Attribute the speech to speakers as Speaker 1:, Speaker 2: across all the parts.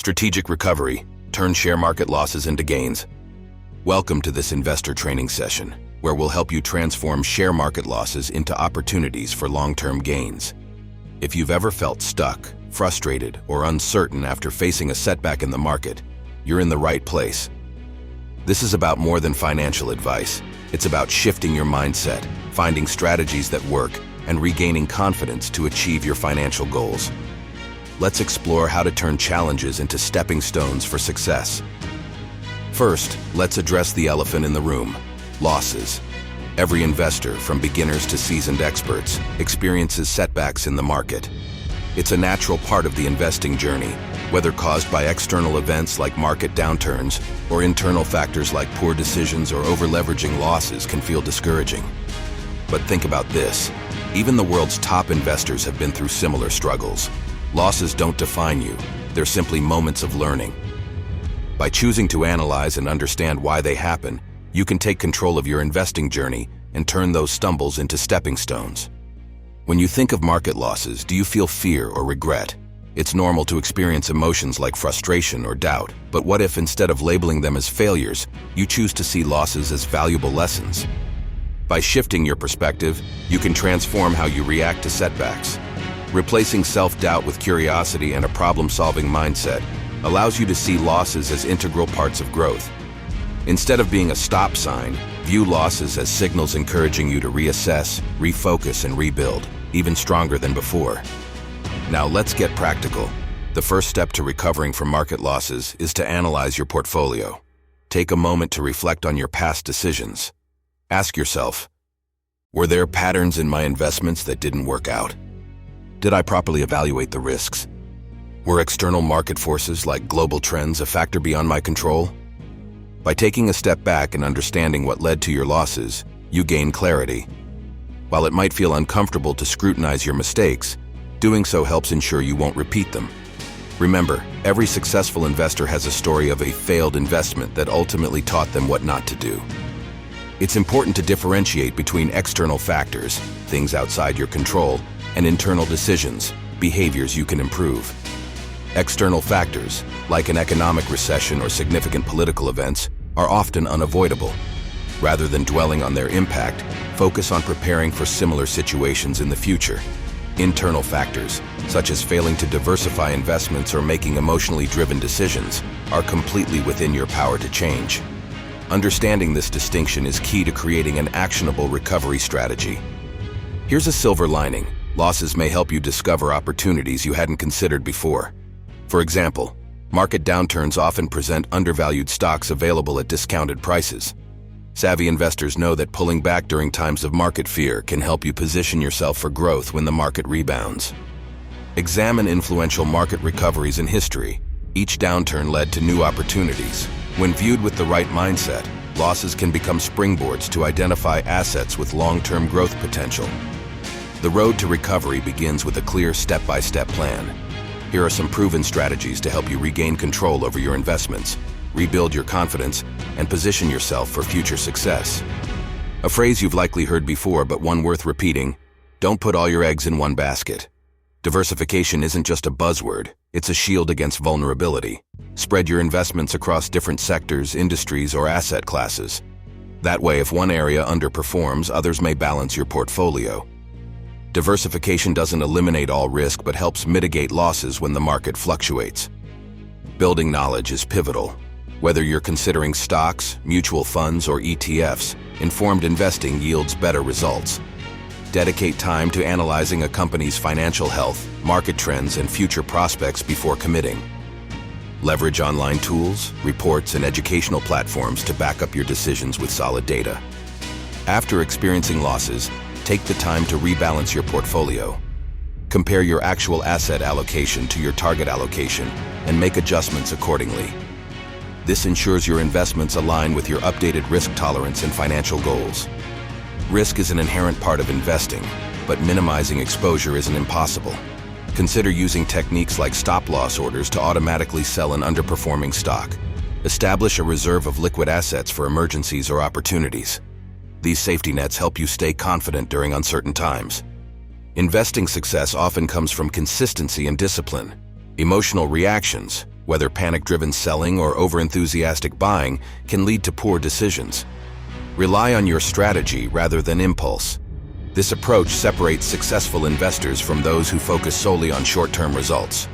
Speaker 1: Strategic recovery. Turn share market losses into gains. Welcome to this investor training session, where we'll help you transform share market losses into opportunities for long-term gains. If you've ever felt stuck, frustrated, or uncertain after facing a setback in the market, you're in the right place. This is about more than financial advice. It's about shifting your mindset, finding strategies that work, and regaining confidence to achieve your financial goals. Let's explore how to turn challenges into stepping stones for success. First, let's address the elephant in the room: losses. Every investor, from beginners to seasoned experts, experiences setbacks in the market. It's a natural part of the investing journey, whether caused by external events like market downturns or internal factors like poor decisions or over-leveraging. Losses can feel discouraging. But think about this: even the world's top investors have been through similar struggles. Losses don't define you, they're simply moments of learning. By choosing to analyze and understand why they happen, you can take control of your investing journey and turn those stumbles into stepping stones. When you think of market losses, do you feel fear or regret? It's normal to experience emotions like frustration or doubt, but what if, instead of labeling them as failures, you choose to see losses as valuable lessons? By shifting your perspective, you can transform how you react to setbacks. Replacing self-doubt with curiosity and a problem-solving mindset allows you to see losses as integral parts of growth. Instead of being a stop sign, view losses as signals encouraging you to reassess, refocus, and rebuild, even stronger than before. Now let's get practical. The first step to recovering from market losses is to analyze your portfolio. Take a moment to reflect on your past decisions. Ask yourself, were there patterns in my investments that didn't work out? Did I properly evaluate the risks? Were external market forces like global trends a factor beyond my control? By taking a step back and understanding what led to your losses, you gain clarity. While it might feel uncomfortable to scrutinize your mistakes, doing so helps ensure you won't repeat them. Remember, every successful investor has a story of a failed investment that ultimately taught them what not to do. It's important to differentiate between external factors, things outside your control, and internal decisions, behaviors you can improve. External factors, like an economic recession or significant political events, are often unavoidable. Rather than dwelling on their impact, focus on preparing for similar situations in the future. Internal factors, such as failing to diversify investments or making emotionally driven decisions, are completely within your power to change. Understanding this distinction is key to creating an actionable recovery strategy. Here's a silver lining: losses may help you discover opportunities you hadn't considered before. For example, market downturns often present undervalued stocks available at discounted prices. Savvy investors know that pulling back during times of market fear can help you position yourself for growth when the market rebounds. Examine influential market recoveries in history. Each downturn led to new opportunities. When viewed with the right mindset, losses can become springboards to identify assets with long-term growth potential. The road to recovery begins with a clear step-by-step plan. Here are some proven strategies to help you regain control over your investments, rebuild your confidence, and position yourself for future success. A phrase you've likely heard before, but one worth repeating: don't put all your eggs in one basket. Diversification isn't just a buzzword, it's a shield against vulnerability. Spread your investments across different sectors, industries, or asset classes. That way, if one area underperforms, others may balance your portfolio. Diversification doesn't eliminate all risk, but helps mitigate losses when the market fluctuates. Building knowledge is pivotal. Whether you're considering stocks, mutual funds, or ETFs, informed investing yields better results. Dedicate time to analyzing a company's financial health, market trends, and future prospects before committing. Leverage online tools, reports, and educational platforms to back up your decisions with solid data. After experiencing losses, take the time to rebalance your portfolio. Compare your actual asset allocation to your target allocation and make adjustments accordingly. This ensures your investments align with your updated risk tolerance and financial goals. Risk is an inherent part of investing, but minimizing exposure isn't impossible. Consider using techniques like stop-loss orders to automatically sell an underperforming stock. Establish a reserve of liquid assets for emergencies or opportunities. These safety nets help you stay confident during uncertain times. Investing success often comes from consistency and discipline. Emotional reactions, whether panic-driven selling or overenthusiastic buying, can lead to poor decisions. Rely on your strategy rather than impulse. This approach separates successful investors from those who focus solely on short-term results.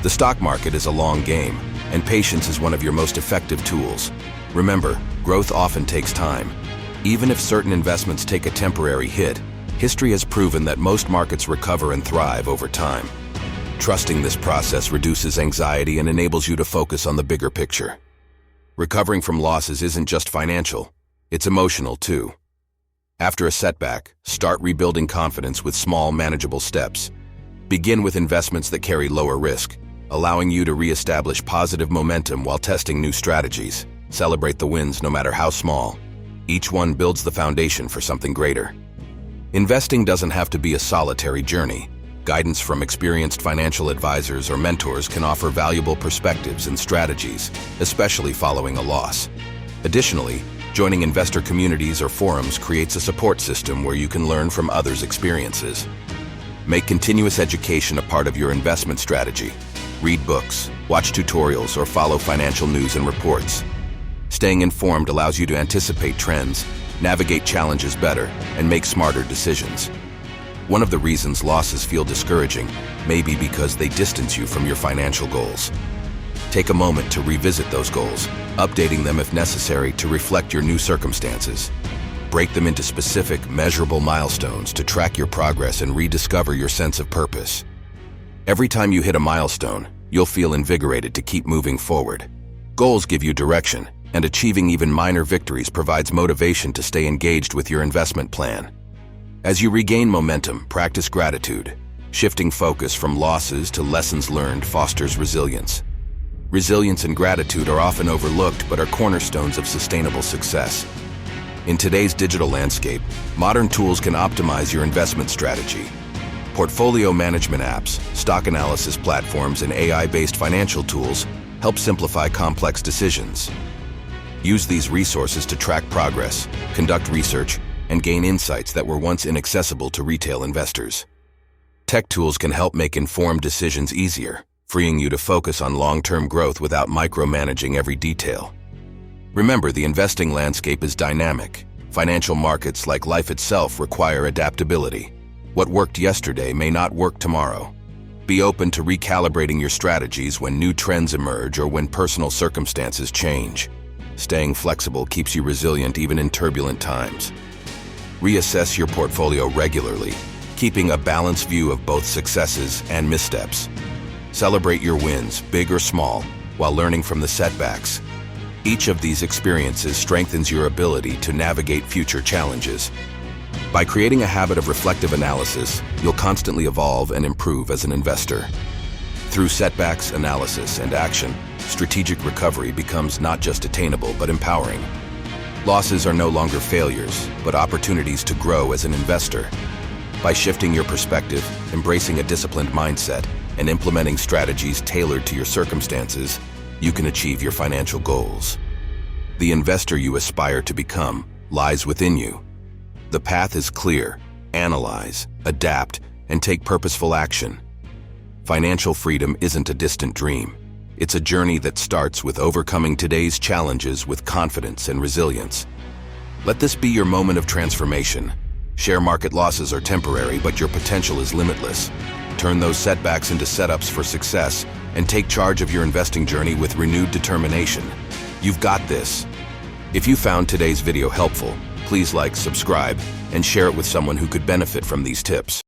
Speaker 1: The stock market is a long game, and patience is one of your most effective tools. Remember, growth often takes time. Even if certain investments take a temporary hit, history has proven that most markets recover and thrive over time. Trusting this process reduces anxiety and enables you to focus on the bigger picture. Recovering from losses isn't just financial, it's emotional too. After a setback, start rebuilding confidence with small, manageable steps. Begin with investments that carry lower risk, allowing you to re-establish positive momentum while testing new strategies. Celebrate the wins no matter how small. Each one builds the foundation for something greater. Investing doesn't have to be a solitary journey. Guidance from experienced financial advisors or mentors can offer valuable perspectives and strategies, especially following a loss. Additionally, joining investor communities or forums creates a support system where you can learn from others' experiences. Make continuous education a part of your investment strategy. Read books, watch tutorials, or follow financial news and reports. Staying informed allows you to anticipate trends, navigate challenges better, and make smarter decisions. One of the reasons losses feel discouraging may be because they distance you from your financial goals. Take a moment to revisit those goals, updating them if necessary to reflect your new circumstances. Break them into specific, measurable milestones to track your progress and rediscover your sense of purpose. Every time you hit a milestone, you'll feel invigorated to keep moving forward. Goals give you direction, and achieving even minor victories provides motivation to stay engaged with your investment plan. As you regain momentum, practice gratitude. Shifting focus from losses to lessons learned fosters resilience. Resilience and gratitude are often overlooked but are cornerstones of sustainable success. In today's digital landscape, modern tools can optimize your investment strategy. Portfolio management apps, stock analysis platforms, and AI-based financial tools help simplify complex decisions. Use these resources to track progress, conduct research, and gain insights that were once inaccessible to retail investors. Tech tools can help make informed decisions easier, freeing you to focus on long-term growth without micromanaging every detail. Remember, the investing landscape is dynamic. Financial markets, like life itself, require adaptability. What worked yesterday may not work tomorrow. Be open to recalibrating your strategies when new trends emerge or when personal circumstances change. Staying flexible keeps you resilient even in turbulent times. Reassess your portfolio regularly, keeping a balanced view of both successes and missteps. Celebrate your wins, big or small, while learning from the setbacks. Each of these experiences strengthens your ability to navigate future challenges. By creating a habit of reflective analysis, you'll constantly evolve and improve as an investor. Through setbacks, analysis, and action, strategic recovery becomes not just attainable but empowering. Losses are no longer failures, but opportunities to grow as an investor. By shifting your perspective, embracing a disciplined mindset, and implementing strategies tailored to your circumstances, you can achieve your financial goals. The investor you aspire to become lies within you. The path is clear. Analyze, adapt, and take purposeful action. Financial freedom isn't a distant dream. It's a journey that starts with overcoming today's challenges with confidence and resilience. Let this be your moment of transformation. Share market losses are temporary, but your potential is limitless. Turn those setbacks into setups for success and take charge of your investing journey with renewed determination. You've got this. If you found today's video helpful, please like, subscribe, and share it with someone who could benefit from these tips.